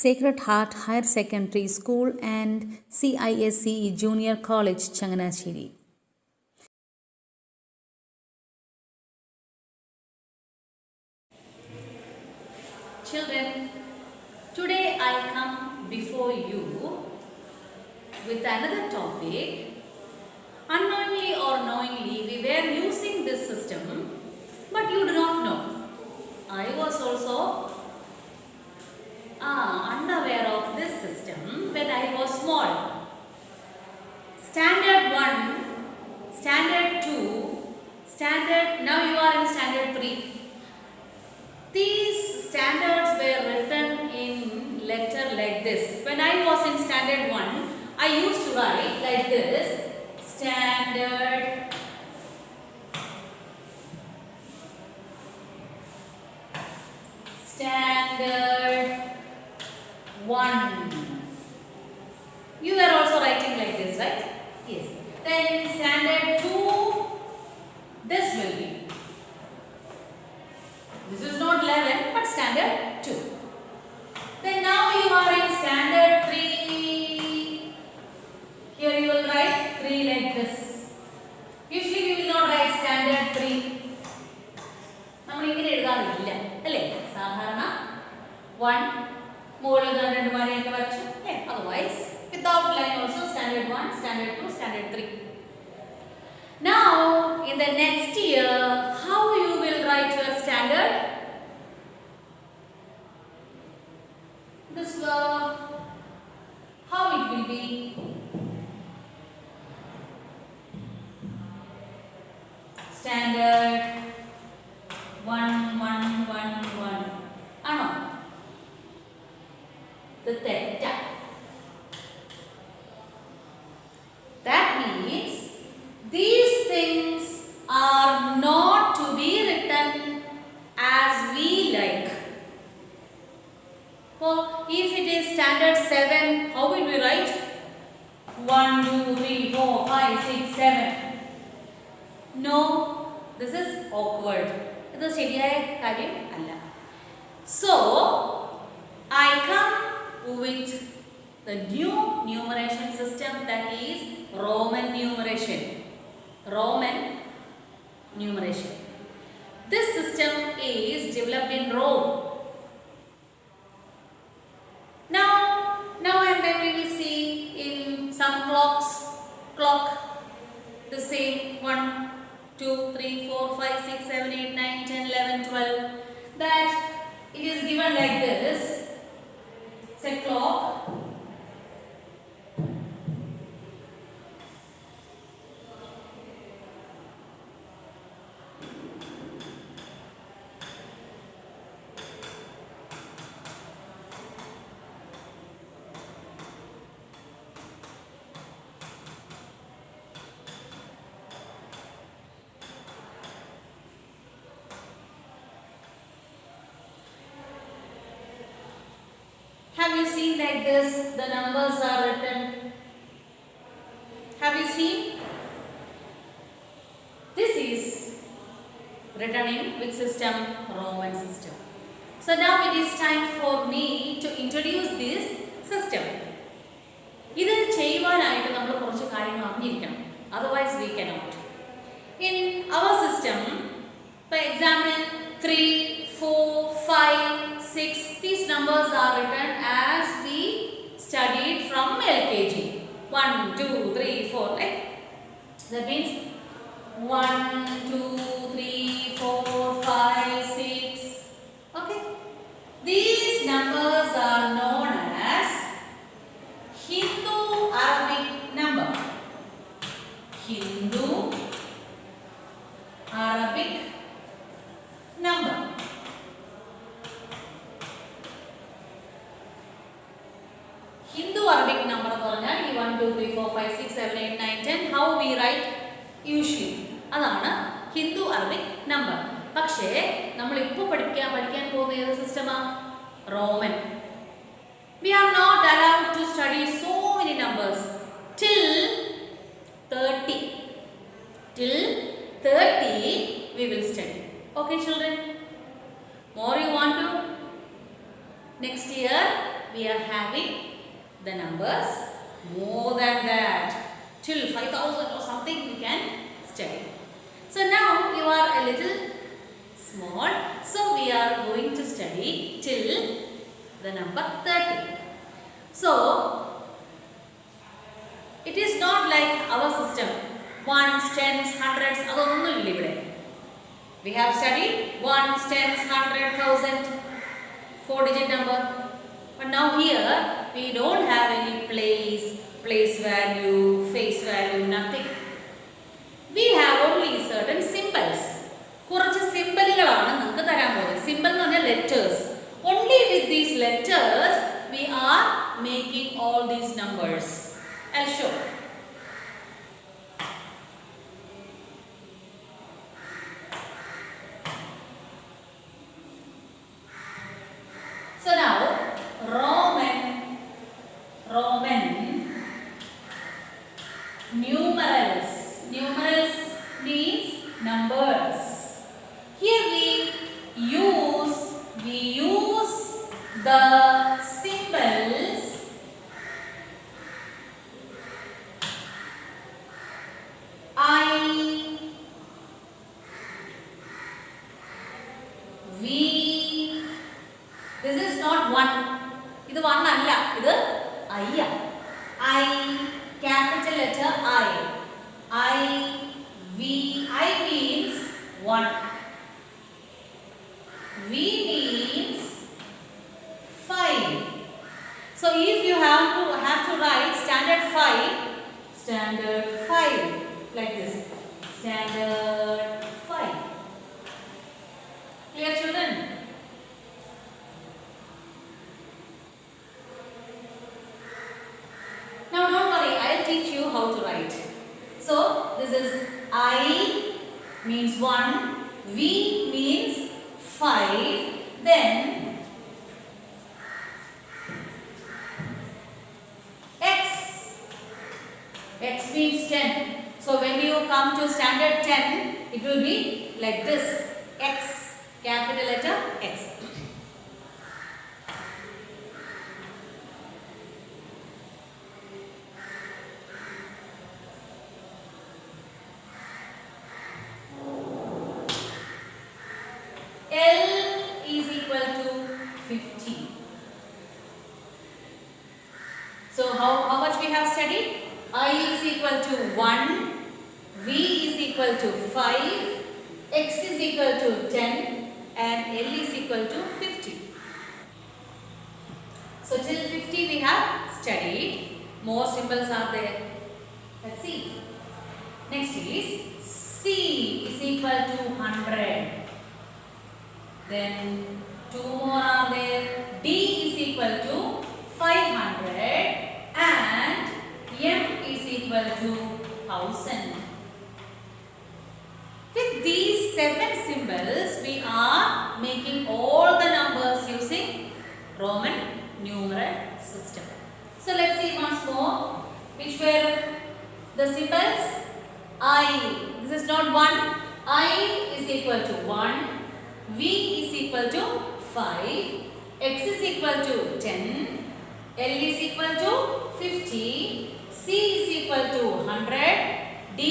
Sacred Heart Higher Secondary School and CISE Junior College, Changanashiri. Children, today I come before you with another topic. Unknowingly or knowingly, we were using this system, but you do not know. I was also unaware of this system when I was small. Standard 1, Standard 2, now you are in Standard 3. These standards were written in letter like this. When I was in Standard 1, I used to write like this: Standard 1. You are also writing like this, right? Yes. Then in Standard 2, this will be. This is not 11, but Standard 2. Then now you are in Standard 3. Here you will write 3 like this. Usually we will not write Standard 3. നമ്മൾ ഇങ്ങനെ എഴുതാറില്ല അല്ലേ? സാധാരണ 1 മുകളിൽ രണ്ട് വരയൊക്കെ വരച്ചു അല്ലേ? Otherwise without line also Standard 1, Standard 2, Standard 3. Now in the next year, how you will write your standard? This how it will be? Standard 1, 1, 1, 1. ആണോ? ഇത് തെറ്റാ. That means these things are not to be written as we like. So if it is Standard 7, how will we write? 1, 2, 3, 4, 5, 6, 7. No, this is awkward. ഇത് ശരിയായ കാര്യം അല്ല. So I come with the new numeration system, that is Roman numeration. Roman numeration. This system is developed in Rome. Now and then we will see in some clock the same 1, 2, 3, 4, 5, 6, 7, 8, 9, 10, 11, 12. That it is given like this. It's a clock. Have you seen like this? The numbers are written. Have you seen? This is written in which system? Roman system. So now it is time for me to introduce this system. ഇത് ചെയ്യുവാനായിട്ട് നമ്മൾ കുറച്ച് കാര്യങ്ങൾ അറിഞ്ഞിരിക്കണം. Otherwise we cannot. In our system, for example, 3, 4, 5, 6, these numbers are written as we studied from LKG. 1, 2, 3, 4, right? That means 1, 2, 3, 4, 5, 6. Okay? These numbers are known as Hindu-Arabic number. Hindu-Arabic number. Hindu-Arabic number എന്ന് പറഞ്ഞാൽ ഈ 1, 2, 3, 4, 5, 6, 7, 8, 9, 10 how we write usually അതാണ് Hindu-Arabic number. പക്ഷേ നമ്മൾ ഇപ്പോൾ പഠിക്കാൻ പോകുന്ന ഏത് സിസ്റ്റമാ? Roman. We are not allowed to study so many numbers till 30. Till 30 we will study. Okay children? More you want to? Next year we are having the numbers more than that. Till 5,000 or something we can study. So now you are a little small. So we are going to study till the number 30. So it is not like our system. Ones, tens, hundreds, അതൊന്നും ഇല്ല ഇവിടെ. We have studied ones, tens, 100,000, 4-digit number. But now here we don't have any place value, face value, nothing. We have only certain symbols. കുറച്ച് സിംബലുകളാണ് നിങ്ങൾക്ക് തരാൻ പോകുന്നത്. Symbol എന്ന് പറഞ്ഞാൽ letters. Only with these letters we are making all these numbers. I'll show. So now Roman numerals. Numerals means numbers. Here we use the symbols I, V. This is not 1. ഇത് 1 അല്ല, ഇത് I ആണ്. I, capital letter I. I, V. I means 1. V means 5. So if you have to write standard 5 like this. Standard 5. Clear, children? Now don't worry, I'll teach you how to write. So this is I means 1, V means 5, then X means 10. So when you come to standard 10, it will be like this. X, capital letter X. L is equal to 50. So how much we have studied? I is equal to 1, V is equal to 5, X is equal to 10 and L is equal to 50. So till 50 we have studied. More symbols are there. Let's see. Next is C is equal to 100. Then 2 more are there. D is equal to 500 and M is equal to 1000. With these 7 symbols, we are making all the numbers using Roman numeral system. So let's see once more. Which were the symbols? I. This is not 1. I is equal to 1. V is equal to 5. X is equal to 10. L is equal to 50. C is equal to 100, D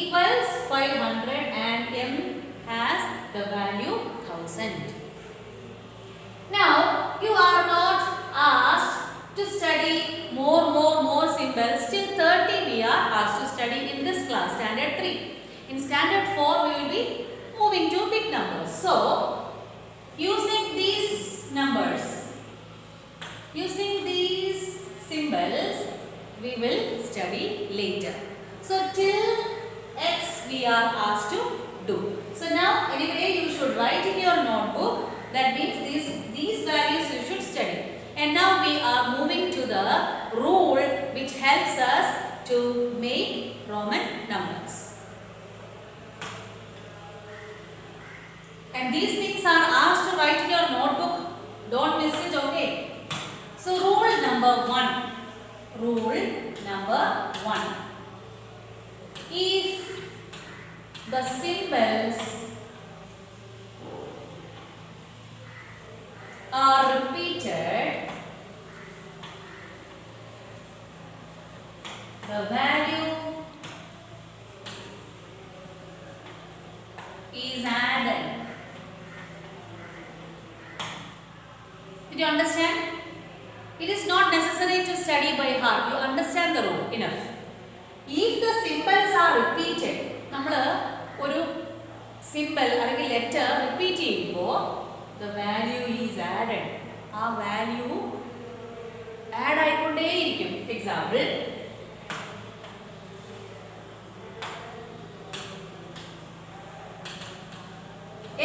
equals 500 and M has the value 1000. Now you are not asked to study more symbols. Till 30 we are asked to study in this class, standard 3. In standard 4 we will be moving to big numbers. So using these numbers, using these symbols, we will study later. So till X we are asked to do. So now anyway you should write in your notebook. That means these values you should study. And now we are moving to the rule which helps us to make Roman numbers. And these things are asked to write in your notebook. Don't miss it, okay? So rule number 1. Rule number 1. If the symbols are repeated the value is added. Did you understand? It is not necessary to study by heart. You understand the rule enough. If the symbols are repeated, നമ്മൾ ഒരു symbol അല്ലെങ്കിൽ letter repeat ചെയ്യുമ്പോൾ the value is added. ആ value add ആയിക്കൊണ്ടേയിരിക്കും. Example,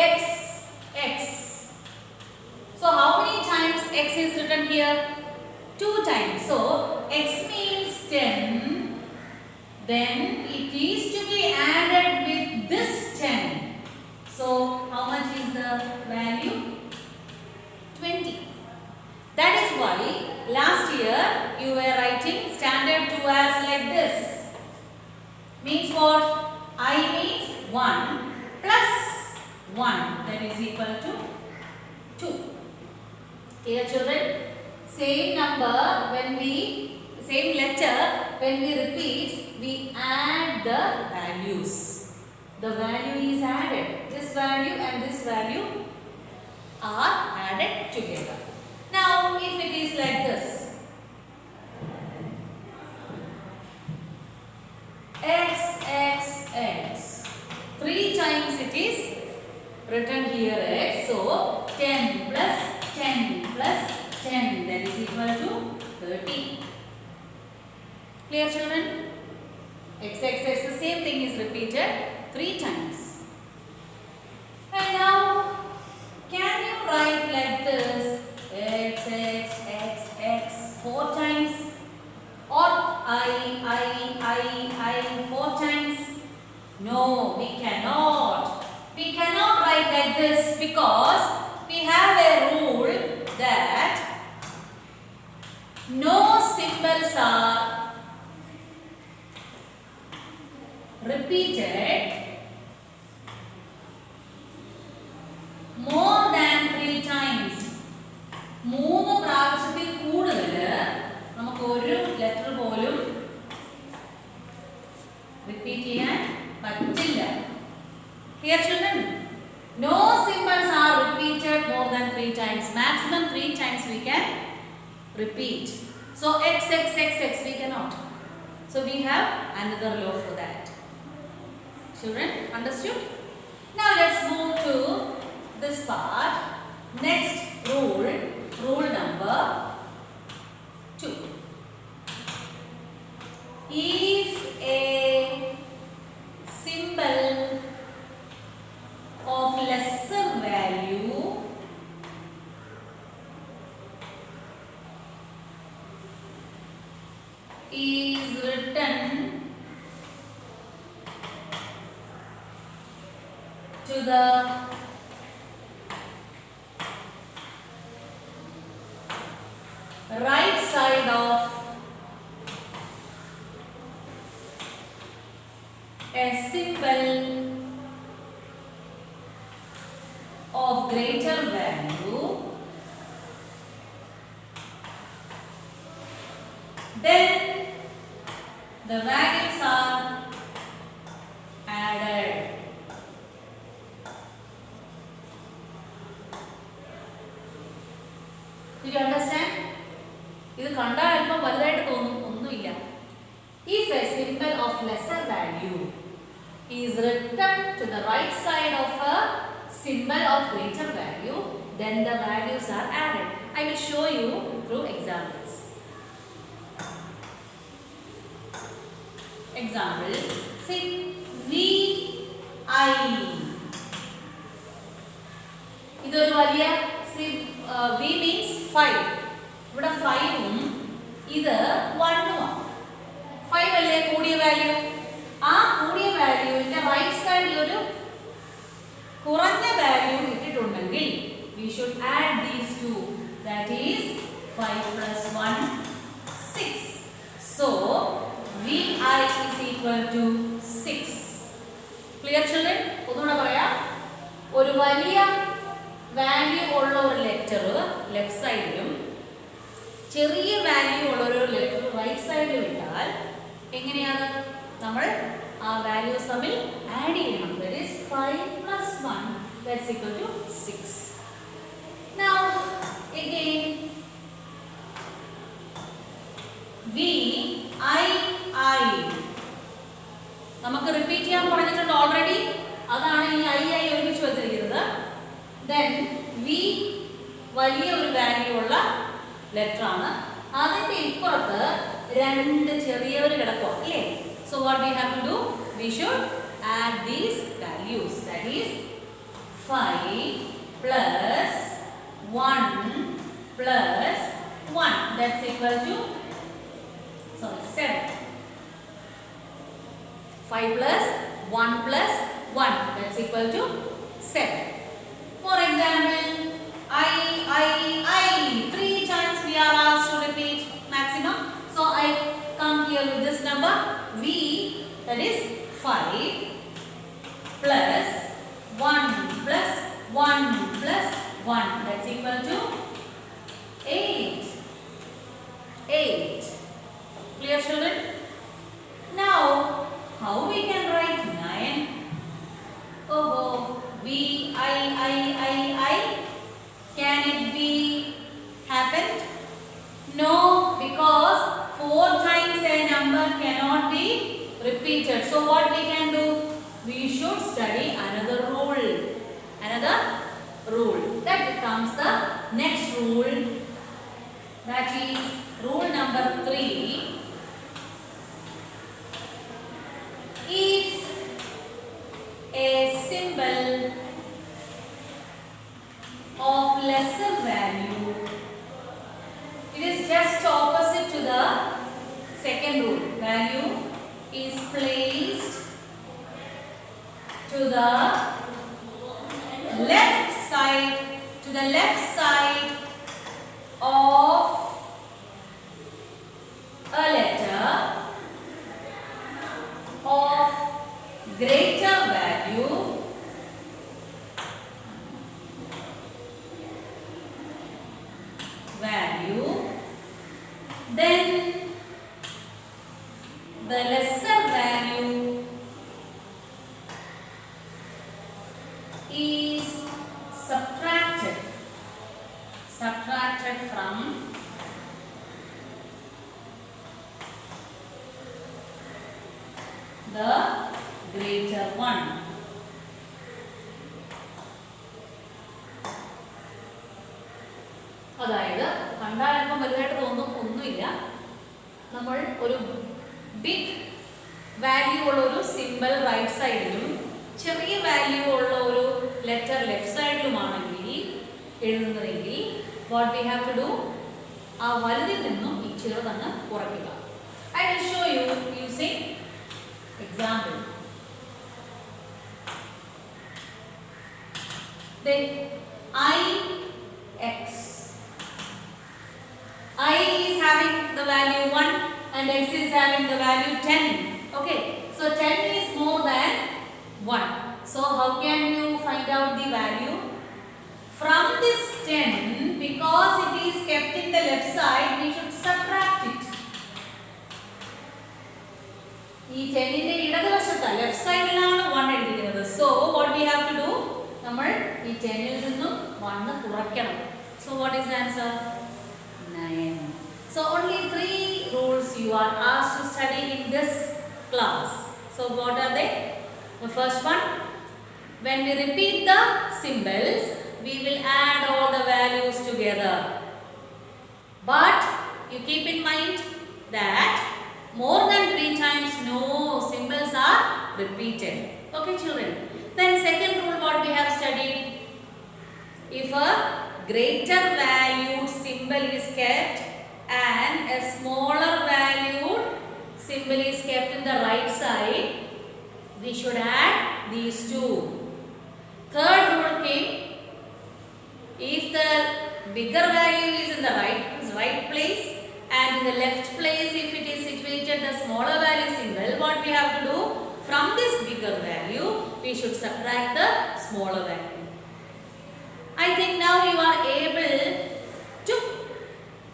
x, x. So how many times x is written here? 2 times. So x means 10. Then it is to be added with this 10. So how much is the value? 20. That is why last year you were writing standard 2 as like this. Means what? I means 1 plus 1, that is equal to 2. Here children, same number when we, same letter when we repeat, we add the values. The value is added. This value and this value are added together. Now if it is like this, x, x, x, 3 times it is written here x. So 10 plus 10 plus 10, that is equal to 30. Clear children? X, x, x, the same thing is repeated 3 times. And now can you write like this, x, x, x, x 4 times, or I 4 times? No, we cannot. We cannot write like this because we have a rule that no symbols are repeated more than 3 times. 3 പ്രാവശ്യത്തിൽ കൂടുതൽ നമുക്ക് ഒരു letter പോലും repeat ചെയ്യാൻ പറ്റില്ല. Clear children? No symbols are repeated more than 3 times. Maximum 3 times we can repeat. So x, x, x, x we cannot. So we have another law for that. Children, understood? Now let's move to this part. Next rule, rule number 2. If a symbol of lesser value is written to the right side of a symbol of greater value, then the values are added. Did you understand? ഇത് കണ്ടാൽ അല്പം വലുതായിട്ട് തോന്നും, ഒന്നുമില്ല. If a symbol of lesser value is written to the right side of a symbol of greater value, then the values are added. I will show you through examples. Example, say VI. ഇതൊരു വലിയ V means 5. ഇവിടെ 5ഉം ഇത് 1ഉം. 5 അല്ലേ കൂടിയ value. ആ കൂടിയ വാല്യൂവിന്റെ right സൈഡിൽ ഒരു കുറഞ്ഞ value ഇട്ടിട്ടുണ്ടെങ്കിൽ we should add these two, that is 5 plus 1 6. So VI is equal to 6. Clear children? ഒന്നുകൂടെ പറയാം. ഒരു വലിയ വാല്യൂ ഉള്ള ഒരു ലെറ്റർ ലെഫ്റ്റ് സൈഡിലും ചെറിയ വാല്യൂ ഉള്ള ഒരു ലെറ്റർ റൈറ്റ് സൈഡിലും ഇട്ടാൽ എങ്ങനെയാണ് നമ്മൾ ആ വാല്യൂസ് തമ്മിൽ ആഡ് ചെയ്യണം. That is 5 plus 1 that's equal to 6. Now again VII നമുക്ക് റിപ്പീറ്റ് ചെയ്യാൻ പറഞ്ഞിട്ടുണ്ട് ഓൾറെഡി. അതാണ് ഈ ഐ ഒരുമിച്ച് വെച്ചിരിക്കുന്നത്. ദെൻ വി വലിയ ഒരു വാല്യൂ ഉള്ള ലെറ്റർ ആണ്. അതിന്റെ ഇപ്പുറത്ത് രണ്ട് ചെറിയവർ കിടക്കുക അല്ലേ? So what we have to do, we should add these values. That is 5 plus 1 plus 1 that's equal to 7. 5 plus 1 plus 1 that's equal to 7. For example, I 3 times we are asked to repeat maximum. So I come here with this number V, that is 5 plus 1 plus 1 plus 1 that's equal to 8. 8. Clear, children? Now how we can write 9? Oh, I. Can it be happened? No, because 4 times a number cannot be repeated. So what we can do? We should study another rule. Another rule. That becomes the next rule. That is rule number 3. If a symbol of lesser value, it is just opposite to the second rule. Value is placed to the left side of a letter of greater value, then the lesser value is subtracted from the greater one. അതായത് കണ്ടാൽ അല്പം വലുതായിട്ട് തോന്നും, ഒന്നുമില്ല. നമ്മൾ ഒരു big value ഉള്ള ഒരു സിമ്പിൾ റൈറ്റ് സൈഡിലും ചെറിയ വാല്യൂ ഉള്ള ഒരു ലെറ്റർ ലെഫ്റ്റ് സൈഡിലുമാണെങ്കിൽ എഴുതുന്നതെങ്കിൽ what we have to do, ആ വലുതിൽ നിന്നും ഈ ചെറുതങ്ങ് കുറയ്ക്കുക. I will show you using example. Then IX. I is having the value 1 and X is having the value 10. Okay, so 10 is more than 1. So how can you find out the value? From this 10, because it is kept in the left side, we should subtract it. ഈ 10ന്റെ ഇടതുവശത്ത് left സൈഡിലാണ് 1 എഴുതിയിരിക്കുന്നത്. So what we have to do, നമ്മൾ ഈ 10ൽ നിന്നും 1 കുറയ്ക്കണം. So what is the answer? 9. So only 3 rules you are asked to study in this class. So what are they? The first one, when we repeat the symbols, we will add all the values together. But you keep in mind that more than 3 times no symbols are repeated. Okay, children. Then second rule what we have studied, if a greater valued symbol is kept and a smaller valued symbol is kept in the right side, we should add these two. Third rule came, if the bigger value is in the right place and in the left place if it is situated the smaller value symbol, what we have to do, from this bigger value we should subtract the smaller value. I think now you are able to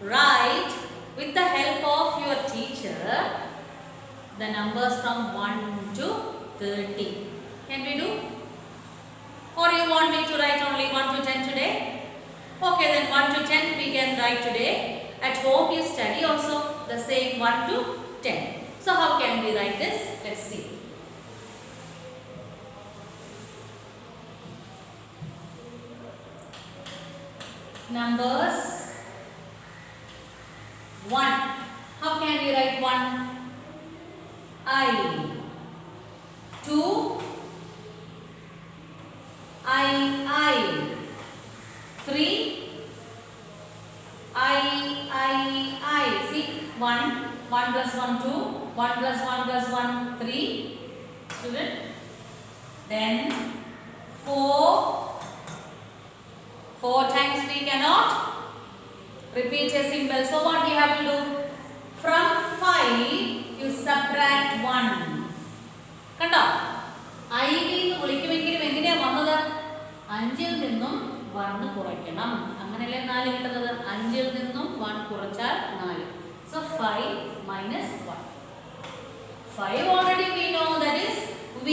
write with the help of your teacher the numbers from 1 to 30. Can we do? Or you want me to write only 1 to 10 today? Okay, then 1 to 10 we can write today. At home you study also the same 1 to 10. So how can we write this? Let's see. Numbers 1. How can we write 1? I. 2. I. 3. I. See, 1 plus 1 2, 1 plus 1 plus 1 3. Student. Then 4. 4 times we cannot repeat a symbol. So what you have to do? From 5 you subtract 1. കണ്ടോ? ഐയിൽ വിളിക്കുമെങ്കിലും എങ്ങനെയാ വന്നത്? 5ൽ നിന്നും 1 കുറയ്ക്കണം. അങ്ങനെയല്ലേ 4 കിട്ടുന്നത്? 5ൽ നിന്നും 1 കുറച്ചാൽ 4. So 5 minus 1. 5 already we know, that is V.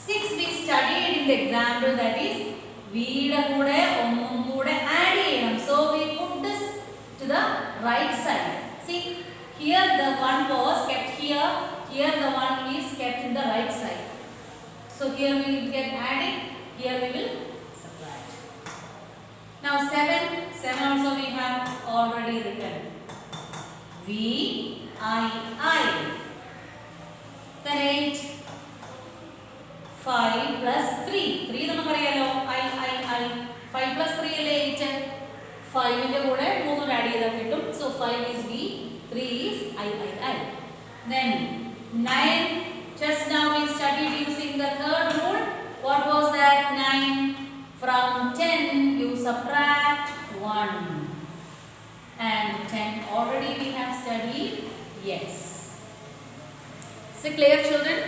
6 we studied in the example, that is Vയുടെ കൂടെ ഒന്നും കൂടെ add ചെയ്യണം. So we put this to the right side. See, here the 1 was kept here. Here the 1 is kept in the right side. So here we will get added. Here we will subtract. Now 7 also we have already written. V I. Then 8. 5 plus 3. 3 നമുക്കറിയാലോ. I. 5 plus 3 അല്ലേ 8. 5 ന്റെ കൂടെ 3 add ചെയ്താൽ കിട്ടും. So 5 is V, 3 is I. Then 9. Just now we studied using the third rule. What was that? 9. From 10 you subtract 1. And 10 already we have studied. Yes. Is it clear, children?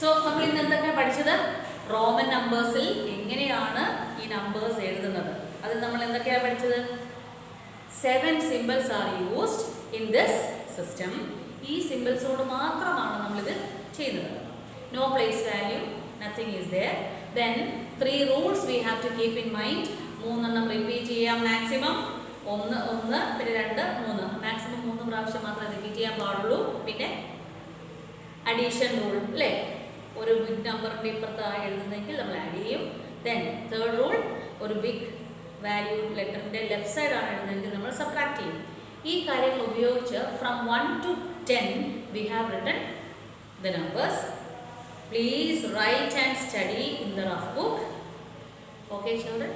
So നമ്മൾ ഇന്ന് എന്തൊക്കെയാണ് പഠിച്ചത്? Roman നമ്പേഴ്സിൽ എങ്ങനെയാണ് ഈ numbers എഴുതുന്നത്? അതിൽ നമ്മൾ എന്തൊക്കെയാണ് പഠിച്ചത്? 7 symbols are used in this system. ഈ സിമ്പിൾസോട് മാത്രമാണ് നമ്മളിത് ചെയ്യുന്നത്. No place value, nothing is there. Then 3 rules we have to keep in mind. 3 repeat ചെയ്യാം മാക്സിമം. 1 പിന്നെ 2 3. മാക്സിമം 3 പ്രാവശ്യം മാത്രമേ റിപ്പീറ്റ് ചെയ്യാൻ പാടുള്ളൂ. പിന്നെ അഡീഷൻ റൂൾ അല്ലേ, ഒരു ബിഗ് നമ്പറിൻ്റെ ഇപ്പുറത്ത് എഴുതുന്നെങ്കിൽ നമ്മൾ ആഡ് ചെയ്യും. ദെൻ തേർഡ് റൂൾ, ഒരു ബിഗ് വാല്യൂ ലെറ്ററിൻ്റെ ലെഫ്റ്റ് സൈഡാണ് എഴുതുന്നതെങ്കിൽ നമ്മൾ സബ്ട്രാക്ട് ചെയ്യും. ഈ കാര്യങ്ങൾ ഉപയോഗിച്ച് from 1 to 10 we have written the numbers. Please write and study in the rough book. Okay, children?